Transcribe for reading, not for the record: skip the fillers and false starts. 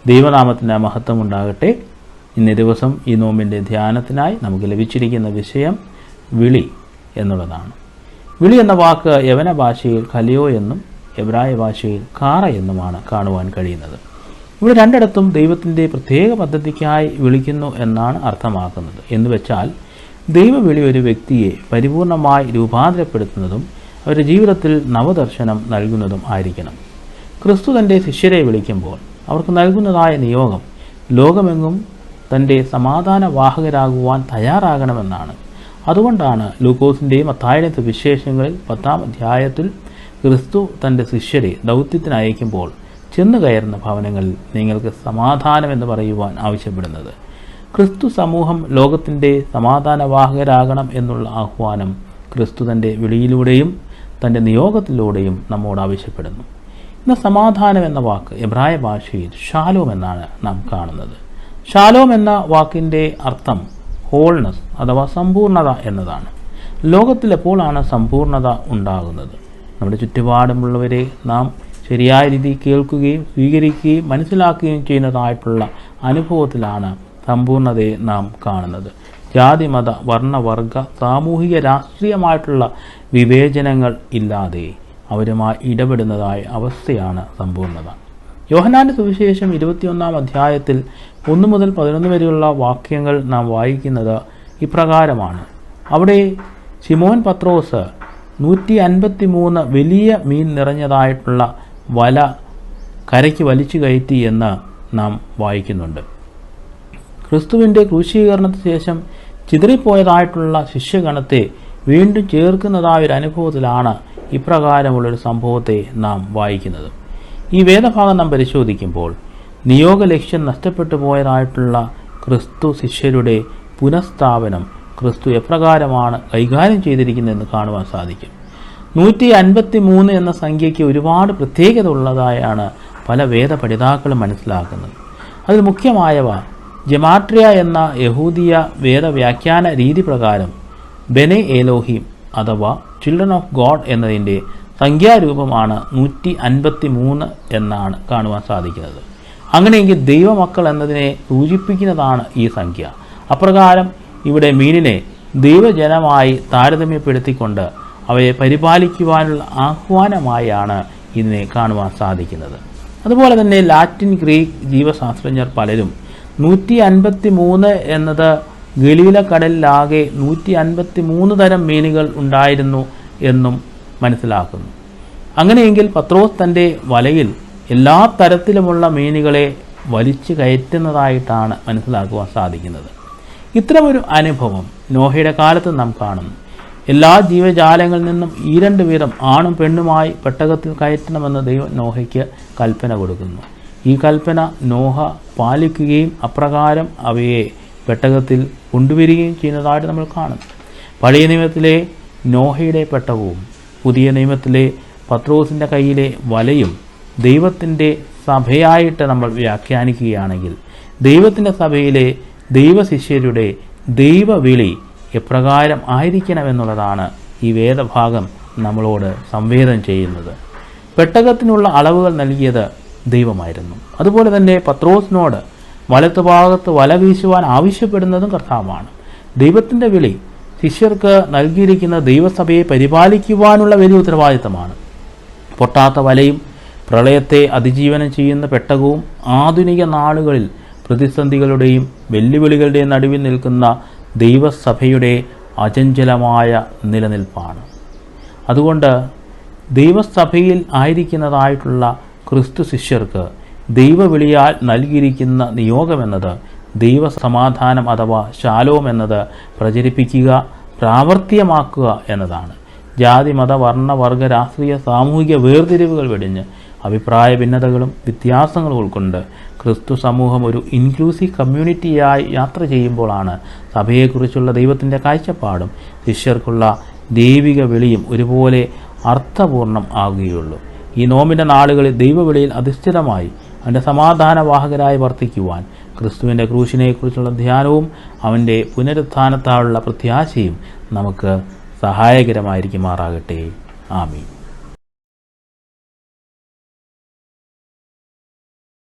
ദൈവനാമത്തിന് മഹത്വം ഉണ്ടാകട്ടെ. ഇന്നേ ദിവസം ഈ നോമ്പിൻ്റെ ധ്യാനത്തിനായി നമുക്ക് ലഭിച്ചിരിക്കുന്ന വിഷയം വിളി എന്നുള്ളതാണ്. വിളി എന്ന വാക്ക് യവന ഭാഷയിൽ കലിയോ എന്നും എബ്രായ ഭാഷയിൽ കാറ എന്നുമാണ് കാണുവാൻ കഴിയുന്നത്. ഇവിടെ രണ്ടിടത്തും ദൈവത്തിൻ്റെ പ്രത്യേക പദ്ധതിക്കായി വിളിക്കുന്നു എന്നാണ് അർത്ഥമാക്കുന്നത്. എന്നുവെച്ചാൽ ദൈവവിളി ഒരു വ്യക്തിയെ പരിപൂർണമായി രൂപാന്തരപ്പെടുത്തുന്നതും അവരുടെ ജീവിതത്തിൽ നവദർശനം നൽകുന്നതും ആയിരിക്കണം. ക്രിസ്തു തൻ്റെ ശിഷ്യരെ വിളിക്കുമ്പോൾ അവർക്ക് നൽകുന്നതായ നിയോഗം ലോകമെങ്ങും തൻ്റെ സമാധാനവാഹകരാകുവാൻ തയ്യാറാകണമെന്നാണ്. അതുകൊണ്ടാണ് ലൂക്കോസിൻ്റെയും മത്തായിയുടെയും സുവിശേഷങ്ങളിൽ 10-ാം അധ്യായത്തിൽ ക്രിസ്തു തൻ്റെ ശിഷ്യരെ ദൗത്യത്തിന് അയക്കുമ്പോൾ ചെന്നു കയറുന്ന ഭവനങ്ങളിൽ നിങ്ങൾക്ക് സമാധാനമെന്ന് പറയുവാൻ ആവശ്യപ്പെടുന്നത്. ക്രിസ്തു സമൂഹം ലോകത്തിൻ്റെ സമാധാനവാഹകരാകണം എന്നുള്ള ആഹ്വാനം ക്രിസ്തു തൻ്റെ വിളിയിലൂടെയും തൻ്റെ നിയോഗത്തിലൂടെയും നമ്മോട് ആവശ്യപ്പെടുന്നു. ഇന്ന് സമാധാനം എന്ന വാക്ക് എബ്രായ ഭാഷയിൽ ഷാലോം എന്നാണ് നാം കാണുന്നത്. ഷാലോം എന്ന വാക്കിൻ്റെ അർത്ഥം ഹോൾനെസ് അഥവാ സമ്പൂർണത എന്നതാണ്. ലോകത്തിൽ എപ്പോഴാണ് സമ്പൂർണത ഉണ്ടാകുന്നത്? നമ്മുടെ ചുറ്റുപാടുമുള്ളവരെ നാം ശരിയായ രീതിയിൽ കേൾക്കുകയും സ്വീകരിക്കുകയും മനസ്സിലാക്കുകയും ചെയ്യുന്നതായിട്ടുള്ള അനുഭവത്തിലാണ് സമ്പൂർണതയെ നാം കാണുന്നത്. ജാതി, മത, വർണ്ണ, വർഗ, സാമൂഹിക, രാഷ്ട്രീയമായിട്ടുള്ള വിവേചനങ്ങൾ ഇല്ലാതെ അവരുമായി ഇടപെടുന്നതായ അവസ്ഥയാണ് സമ്പൂർണത. യോഹന്നാന്റെ സുവിശേഷം 21-ാം അധ്യായത്തിൽ 1 മുതൽ 11 വരെയുള്ള വാക്യങ്ങൾ നാം വായിക്കുന്നത് ഇപ്രകാരമാണ്. അവിടെ ശിമോൻ പത്രോസ് 153 വലിയ മീൻ നിറഞ്ഞതായിട്ടുള്ള വല കരയ്ക്ക് വലിച്ചു കയറ്റി എന്ന് നാം വായിക്കുന്നുണ്ട്. ക്രിസ്തുവിൻ്റെ ക്രൂശീകരണത്തിന് ശേഷം ചിതറിപ്പോയതായിട്ടുള്ള ശിഷ്യഗണത്തെ വീണ്ടും ചേർക്കുന്നതായ ഒരു അനുഭവത്തിലാണ് ഇപ്രകാരമുള്ളൊരു സംഭവത്തെ നാം വായിക്കുന്നത്. ഈ വേദഭാഗം നാം പരിശോധിക്കുമ്പോൾ നിയോഗ ലക്ഷ്യം നഷ്ടപ്പെട്ടു പോയതായിട്ടുള്ള ക്രിസ്തു ശിഷ്യരുടെ പുനഃസ്ഥാപനം ക്രിസ്തു എപ്രകാരമാണ് കൈകാര്യം ചെയ്തിരിക്കുന്നതെന്ന് കാണുവാൻ സാധിക്കും. 153 എന്ന സംഖ്യയ്ക്ക് ഒരുപാട് പ്രത്യേകത ഉള്ളതായാണ് പല വേദപഠിതാക്കളും മനസ്സിലാക്കുന്നത്. അതിൽ മുഖ്യമായവ ജമാട്രിയ എന്ന യഹൂദിയ വേദവ്യാഖ്യാന രീതി പ്രകാരം ബെനെ എലോഹിം അഥവാ ചിൽഡ്രൻ ഓഫ് ഗോഡ് എന്നതിൻ്റെ സംഖ്യാരൂപമാണ് 153 എന്നാണ് കാണുവാൻ സാധിക്കുന്നത്. അങ്ങനെയെങ്കിൽ ദൈവമക്കൾ എന്നതിനെ സൂചിപ്പിക്കുന്നതാണ് ഈ സംഖ്യ. അപ്രകാരം ഇവിടെ മീനിനെ ദൈവജനമായി താരതമ്യപ്പെടുത്തിക്കൊണ്ട് അവയെ പരിപാലിക്കുവാനുള്ള ആഹ്വാനമായാണ് ഇതിനെ കാണുവാൻ സാധിക്കുന്നത്. അതുപോലെ തന്നെ ലാറ്റിൻ, ഗ്രീക്ക് ജീവശാസ്ത്രജ്ഞർ പലരും 153 എന്നത് ഗലീലക്കടലിലാകെ 153 തരം മീനുകൾ ഉണ്ടായിരുന്നു എന്നും മനസ്സിലാക്കുന്നു. അങ്ങനെയെങ്കിൽ പത്രോസ് തൻ്റെ വലയിൽ എല്ലാ തരത്തിലുമുള്ള മീനുകളെ വലിച്ചു കയറ്റുന്നതായിട്ടാണ് മനസ്സിലാക്കുവാൻ സാധിക്കുന്നത്. ഇത്തരമൊരു അനുഭവം നോഹയുടെ കാലത്ത് നാം കാണുന്നു. എല്ലാ ജീവജാലങ്ങളിൽ നിന്നും 2 വീതം ആണും പെണ്ണുമായി പെട്ടകത്തിൽ കയറ്റണമെന്ന് ദൈവം നോഹയ്ക്ക് കൽപ്പന കൊടുക്കുന്നു. ഈ കൽപ്പന നോഹ പാലിക്കുകയും അപ്രകാരം അവയെ പെട്ടകത്തിൽ കൊണ്ടുവരികയും ചെയ്യുന്നതായിട്ട് നമ്മൾ കാണുന്നു. പഴയ നിയമത്തിലെ നോഹയുടെ പെട്ടകവും പുതിയ നിയമത്തിലെ പത്രോസിൻ്റെ കയ്യിലെ വലയും ദൈവത്തിൻ്റെ സഭയായിട്ട് നമ്മൾ വ്യാഖ്യാനിക്കുകയാണെങ്കിൽ ദൈവത്തിൻ്റെ സഭയിലെ ദൈവശിഷ്യരുടെ ദൈവവിളി എപ്രകാരം ആയിരിക്കണമെന്നുള്ളതാണ് ഈ വേദഭാഗം നമ്മളോട് സംവേദനം ചെയ്യുന്നത്. പെട്ടകത്തിനുള്ള അളവുകൾ നൽകിയത് ദൈവമായിരുന്നു. അതുപോലെ തന്നെ പത്രോസിനോട് വലത്തുഭാഗത്ത് വല വീശുവാൻ ആവശ്യപ്പെടുന്നതും കർത്താവാണ്. ദൈവത്തിൻ്റെ വിളി ശിഷ്യർക്ക് നൽകിയിരിക്കുന്ന ദൈവസഭയെ പരിപാലിക്കുവാനുള്ള വലിയ ഉത്തരവാദിത്തമാണ്. പൊട്ടാത്ത വലയും പ്രളയത്തെ അതിജീവനം ചെയ്യുന്ന പെട്ടകവും ആധുനിക നാളുകളിൽ പ്രതിസന്ധികളുടെയും വെല്ലുവിളികളുടെയും നടുവിൽ നിൽക്കുന്ന ദൈവസഭയുടെ അചഞ്ചലമായ നിലനിൽപ്പാണ്. അതുകൊണ്ട് ദൈവസഭയിൽ ആയിരിക്കുന്നതായിട്ടുള്ള ക്രിസ്തു ശിഷ്യർക്ക് ദൈവവിളിയാൽ നൽകിയിരിക്കുന്ന നിയോഗമെന്നത് ദൈവസമാധാനം അഥവാ ശാലോം എന്നത് പ്രചരിപ്പിക്കുക, പ്രാവർത്തികമാക്കുക എന്നതാണ്. ജാതി, മത, വർണ്ണ, വർഗ, രാഷ്ട്രീയ, സാമൂഹിക വേർതിരിവുകൾ വെടിഞ്ഞ് അഭിപ്രായ ഭിന്നതകളും വ്യത്യാസങ്ങളും ഉൾക്കൊണ്ട് ക്രിസ്തു സമൂഹം ഒരു ഇൻക്ലൂസീവ് കമ്മ്യൂണിറ്റിയായി യാത്ര ചെയ്യുമ്പോഴാണ് സഭയെക്കുറിച്ചുള്ള ദൈവത്തിൻ്റെ കാഴ്ചപ്പാടും ശിഷ്യർക്കുള്ള ദൈവിക വിളിയും ഒരുപോലെ അർത്ഥപൂർണം ആകുകയുള്ളൂ. ഈ നോമ്പിൻ്റെ നാളുകളിൽ ദൈവവിളിയിൽ അധിഷ്ഠിതമായി അവൻ്റെ സമാധാനവാഹകരായി വർത്തിക്കുവാൻ ക്രിസ്തുവിൻ്റെ ക്രൂശിനെക്കുറിച്ചുള്ള ധ്യാനവും അവൻ്റെ പുനരുത്ഥാനത്താലുള്ള പ്രത്യാശയും നമുക്ക് സഹായകരമായിരിക്കുമാറാകട്ടെ. ആമീൻ.